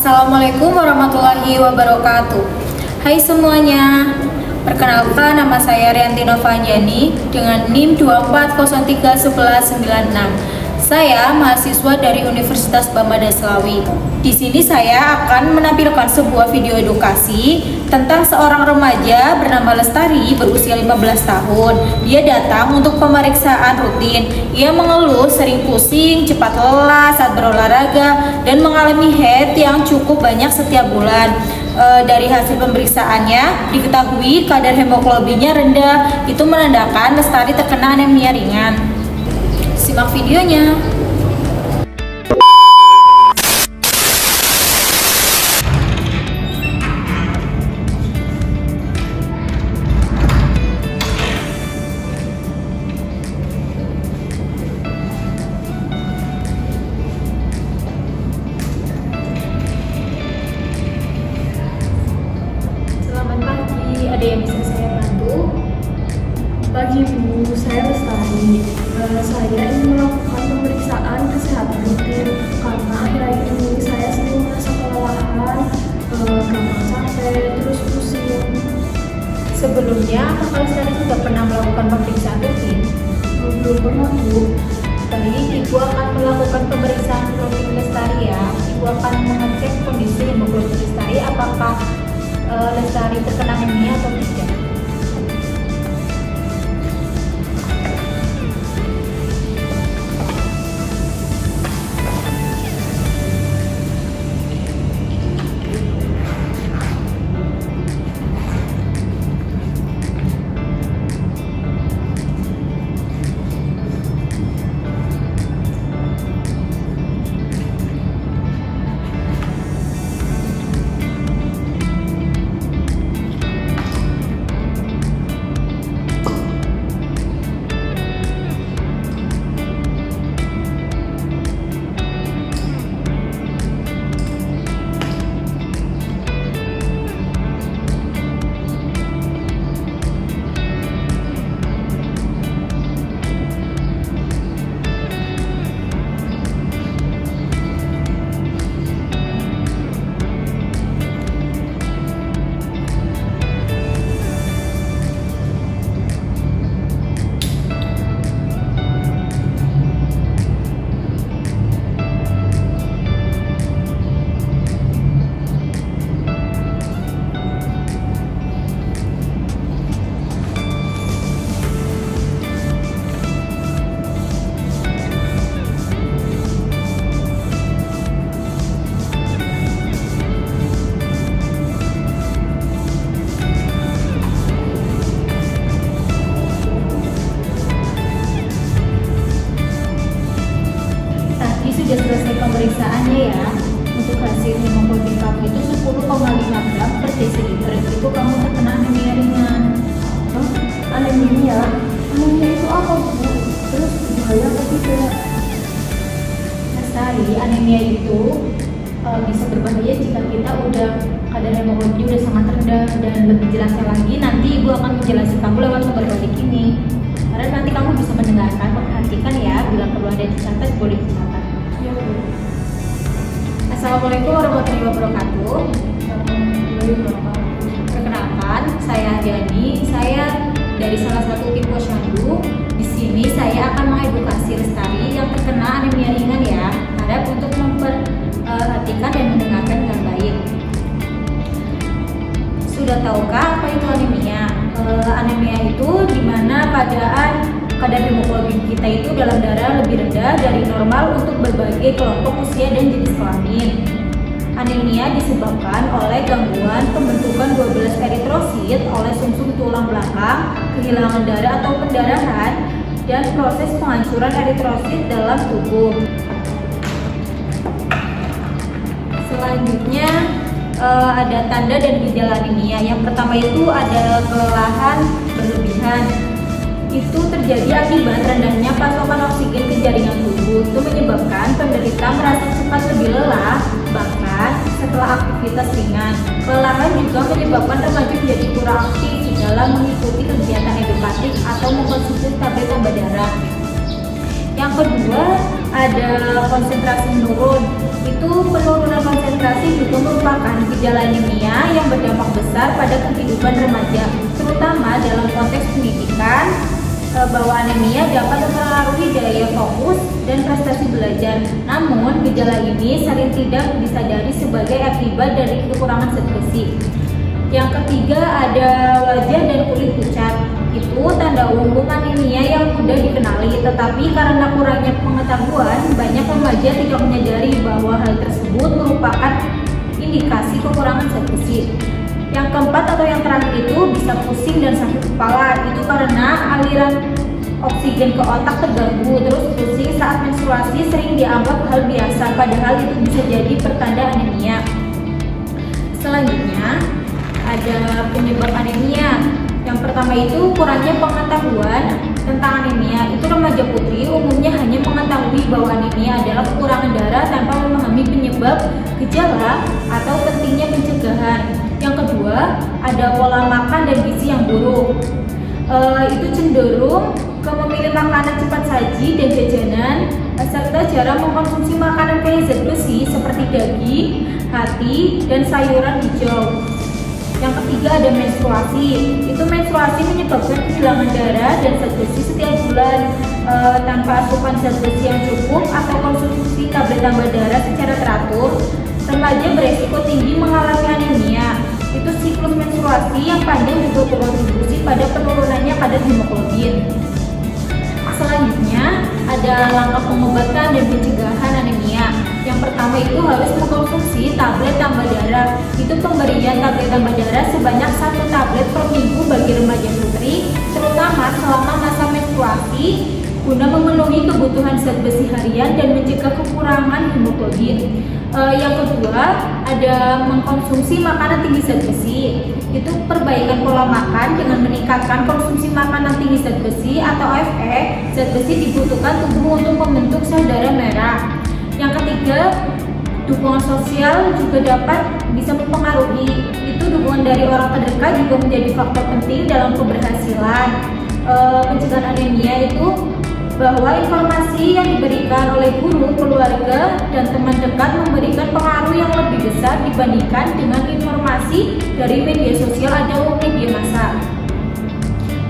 Assalamualaikum warahmatullahi wabarakatuh. Hai semuanya, perkenalkan nama saya Rianti Novanjani dengan NIM 24031196. Saya mahasiswa dari Universitas Bamada Slawi. Di sini saya akan menampilkan sebuah video edukasi tentang seorang remaja bernama Lestari berusia 15 tahun. Dia datang untuk pemeriksaan rutin. Ia mengeluh sering pusing, cepat lelah saat berolahraga, dan mengalami head yang cukup banyak setiap bulan. Dari hasil pemeriksaannya diketahui kadar hemoglobinnya rendah. Itu menandakan Lestari terkena anemia ringan. Simak videonya. Selamat pagi, ada yang bisa saya bantu? Pagi Bu, saya Lestari. Saya ingin melakukan pemeriksaan kesehatan rutin karena akhir-akhir ini saya sering merasa kelelahan, gampang capek, terus pusing. Sebelumnya, apakah Lestari sudah pernah melakukan pemeriksaan rutin? Belum pernah Bu. Baik, Ibu akan melakukan pemeriksaan rutin Lestari ya. Ibu akan mengecek kondisi hemoglobin Lestari, apakah Lestari terkena anemia atau tidak. Sudah selesai pemeriksaannya ya. Untuk hasil hemoglobin kamu itu 10,5 gram per desiliter. Itu kamu terkena anemia ringan. Anemia? Anemia itu apa Bu? Terus bahaya apa tidak? Lestari, anemia itu bisa berbahaya jika kita udah kadar hemoglobin udah sangat rendah. Dan lebih jelasnya lagi nanti Ibu akan menjelaskan kamu lewat sumber balik ini. Karena nanti kamu bisa mendengarkan, memperhatikan ya. Bila perlu ada dicatat, boleh dicatat. Ya Bu. Assalamualaikum warahmatullahi wabarakatuh. Perkenalkan, saya Jani. Saya dari salah satu tim posyandu. Di sini saya akan mengedukasi Lestari yang terkena anemia ringan ya. Harap untuk memperhatikan dan mendengarkan dengan baik. Sudah tahukah apa itu anemia? Anemia itu dimana kadar hemoglobin kita itu dalam darah lebih rendah dari normal untuk berbagai kelompok usia dan jenis kelamin. Anemia disebabkan oleh gangguan pembentukan 12 eritrosit oleh sumsum tulang belakang, kehilangan darah atau pendarahan, dan proses penghancuran eritrosit dalam tubuh. Selanjutnya ada tanda dan gejala anemia. Yang pertama itu ada kelelahan berlebihan. Itu terjadi akibat rendahnya pasokan oksigen ke jaringan tubuh. Itu menyebabkan penderita merasa cepat lebih lelah, bahkan setelah aktivitas ringan. Kelelahan juga menyebabkan remaja menjadi kurang aktif dalam mengikuti kegiatan edukatif atau mengkonsumsi tablet tambah darah. Yang kedua ada konsentrasi menurun. Itu penurunan konsentrasi juga merupakan gejala anemia yang berdampak besar pada kehidupan remaja, terutama dalam konteks pendidikan, bahwa anemia dapat mempengaruhi daya fokus dan prestasi belajar. Namun, gejala ini sering tidak disadari sebagai akibat dari kekurangan zat besi. Yang ketiga ada wajah dan kulit pucat. Itu tanda umum anemia yang mudah dikenali, tetapi karena kurangnya pengetahuan, banyak remaja tidak menyadari bahwa hal tersebut merupakan indikasi kekurangan zat besi. Yang keempat atau yang terakhir itu bisa pusing dan sakit kepala. Itu karena aliran oksigen ke otak terganggu. Terus pusing saat menstruasi sering dianggap hal biasa, padahal itu bisa jadi pertanda anemia. Selanjutnya ada penyebab anemia. Yang pertama itu kurangnya pengetahuan tentang anemia. Itu remaja putri umumnya hanya mengetahui bahwa anemia adalah kekurangan darah tanpa memahami penyebab, gejala, atau pentingnya pencegahan. Yang kedua, ada pola makan dan gizi yang buruk. Itu cenderung ke memilih makanan cepat saji dan jajanan, serta jarang mengkonsumsi makanan kaya zat besi seperti daging, hati, dan sayuran hijau. Yang ketiga ada menstruasi. Itu menstruasi menyebabkan kehilangan darah dan zat besi setiap bulan. Tanpa asupan zat besi yang cukup atau konsumsi tablet tambah darah secara teratur, remaja beresiko tinggi mengalami anemia. Itu siklus menstruasi yang panjang juga berkontribusi pada penurunannya kadar hemoglobin. Selanjutnya ada langkah pengobatan dan pencegahan anemia. Yang pertama itu harus mengkonsumsi tablet tambah darah. Itu pemberian tablet tambah darah sebanyak 1 tablet per minggu bagi remaja putri, terutama selama masa menstruasi, guna memenuhi kebutuhan zat besi harian dan mencegah kekurangan hemoglobin. Yang kedua ada mengkonsumsi makanan tinggi zat besi. Itu perbaikan pola makan dengan meningkatkan konsumsi makanan tinggi zat besi atau AFE. Zat besi dibutuhkan tubuh untuk membentuk sel darah merah. Yang ketiga, dukungan sosial juga bisa mempengaruhi. Itu dukungan dari orang terdekat juga menjadi faktor penting dalam keberhasilan pencegahan anemia. Itu bahwa informasi yang diberikan oleh guru, keluarga, dan teman dekat memberikan pengaruh yang lebih besar dibandingkan dengan informasi dari media sosial atau media massa.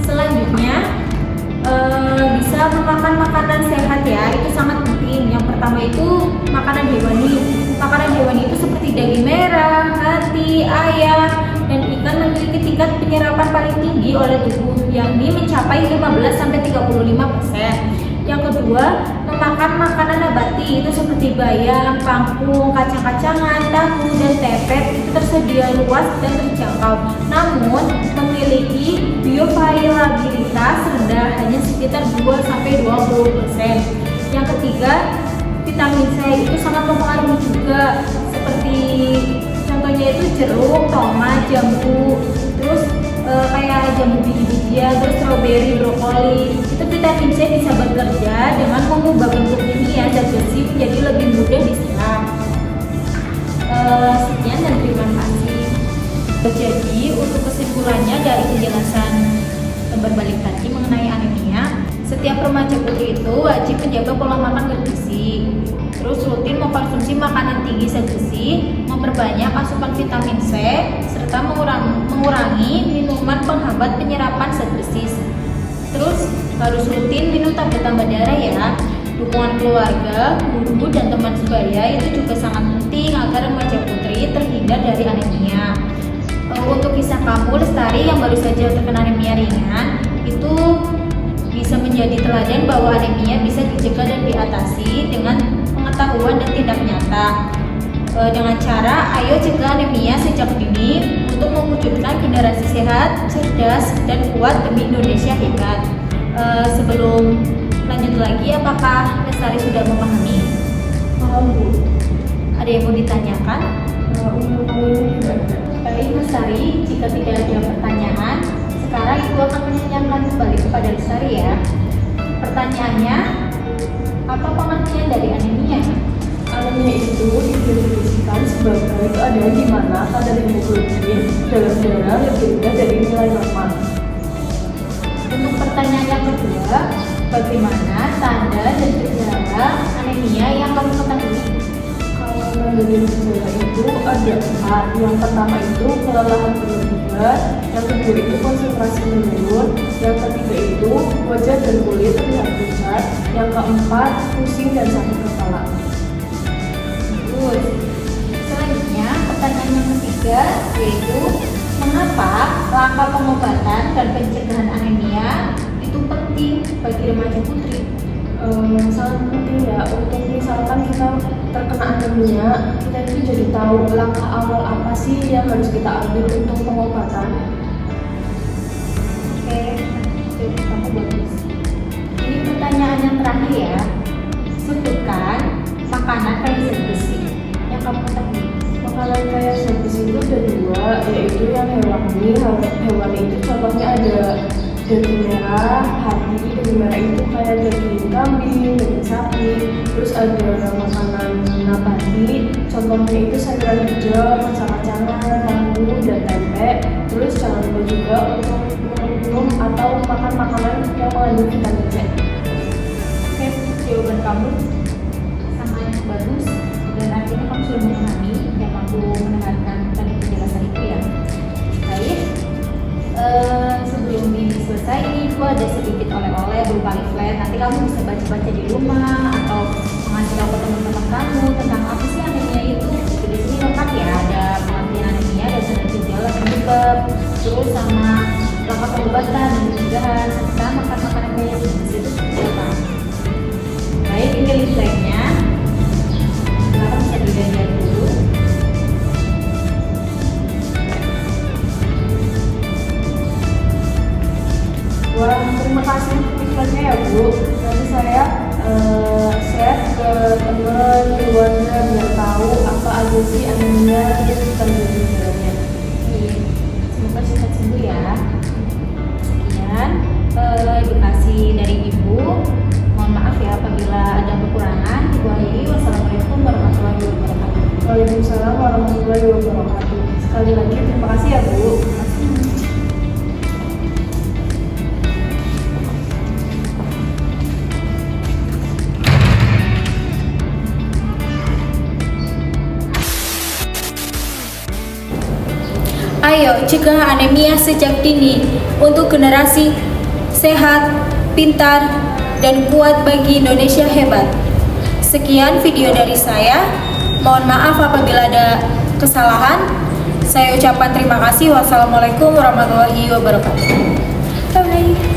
Selanjutnya bisa memakan makanan sehat ya, itu sangat penting. Yang pertama itu makanan hewani. Makanan hewani itu seperti daging merah, hati, ayam, dan ikan memiliki tingkat penyerapan paling tinggi oleh tubuh, yakni mencapai 15-35%. Yang kedua, memakan makanan nabati. Itu seperti bayam, kangkung, kacang-kacangan, tahu, dan tepet. Itu tersedia luas dan terjangkau, namun memiliki bioavailabilitas rendah, hanya sekitar 2-20%. Yang ketiga, vitamin C itu sangat mempengaruhi juga, seperti contohnya itu jeruk, tomat, jambu, terus kayak jambu biji-bijian, terus stroberi, brokoli. Itu vitamin C bisa bekerja dengan mengubah bentuk kimia zat besi menjadi lebih mudah diserap. Sekian dan terima kasih. Jadi untuk kesimpulannya dari penjelasan berbalik tadi mengenai anemia, setiap remaja putri itu wajib menjaga pola makan bergizi, terus rutin mengkonsumsi makanan tinggi zat besi, memperbanyak asupan vitamin C, serta mengurangi minuman penghambat penyerapan zat besi. Terus harus rutin minum tablet tambah darah ya. Dukungan keluarga, guru, dan teman sebaya itu juga sangat penting agar remaja putri terhindar dari anemia. Untuk kisah kamu Lestari yang baru saja terkena anemia ringan, itu bisa menjadi teladan bahwa anemia bisa dicegah dan diatasi dengan pengetahuan dan tindak nyata. Dengan cara ayo cegah anemia sejak dini untuk mewujudkan generasi sehat, cerdas, dan kuat demi Indonesia hebat. Sebelum lanjut lagi, apakah Lestari sudah memahami? Paham, Bu. Ada yang mau ditanyakan? Untuk kali ini tidak ada. Baik Lestari, jika tidak ada pertanyaan, sekarang Ibu akan menanyakan kembali kepada Lestari ya. Pertanyaannya, apa pengertian dari anemia? Anemia itu didefinisikan sebagai keadaan di mana kadar hemoglobin dalam darah lebih rendah dari nilai normal. Untuk pertanyaan yang kedua, bagaimana tanda dan ada 4. Yang pertama itu kelelahan berlebihan, yang kedua itu konsentrasi menurun, yang ketiga itu wajah dan kulit terlihat pucat, yang keempat pusing dan sakit kepala. Terus, selanjutnya pertanyaan yang ketiga yaitu mengapa langkah pengobatan dan pencegahan anemia itu penting bagi remaja putri? Sangat penting ya, untuk misalkan kita terkena anemia, kita itu jadi tahu langkah awal apa sih yang harus kita ambil untuk pengobatan. Oke, itu kamu bagus. Ini pertanyaan yang terakhir ya. Sebutkan makanan kaya zat besi yang kamu ketahui. Makanan kaya zat besi itu ada 2, yaitu yang hewani. Hewani itu contohnya ada daging merah, hati. Daging merah itu kayak daging kambing, daging sapi. Terus ada makanan nabati, contohnya itu sayuran hijau, kacang-kacangan, tahu, dan tempe. Terus jangan lupa juga untuk minum atau makan makanan yang mengandung vitamin C. Oke, jawaban kamu sangat bagus dan artinya kamu sudah memahami yang aku mendengarkan tadi penjelasan itu ya. Baik, sebelum ini selesai, itu ada sedikit oleh-oleh berupa leaflet. Nanti kamu bisa baca-baca di rumah atau mengasih tahu ke teman-teman kamu tentang apa sih anemia itu. Di sini lengkap ya, ada pengertian anemia, ada tanda gejala penyebab, terus sama langkah pengobatan dan pencegahan serta makan makanan kaya zat besi itu seperti apa. Baik, ini leafletnya. Silakan bisa dilihat dulu. Wah, terima kasih leafletnya ya Bu. Nanti saya share ke teman keluarga biar tahu apa aja sih anemia dan tanda-tandanya. Semoga cepat sembuh ya. Sekian edukasi dari Ibu. Mohon maaf ya apabila ada kekurangan. Ibu akhiri. Wassalamualaikum warahmatullahi wabarakatuh. Waalaikumsalam warahmatullahi wabarakatuh. Sekali lagi terima kasih ya Bu. Ayo cegah anemia sejak dini untuk generasi sehat, pintar, dan kuat bagi Indonesia hebat. Sekian video dari saya. Mohon maaf apabila ada kesalahan. Saya ucapkan terima kasih. Wassalamualaikum warahmatullahi wabarakatuh. Bye.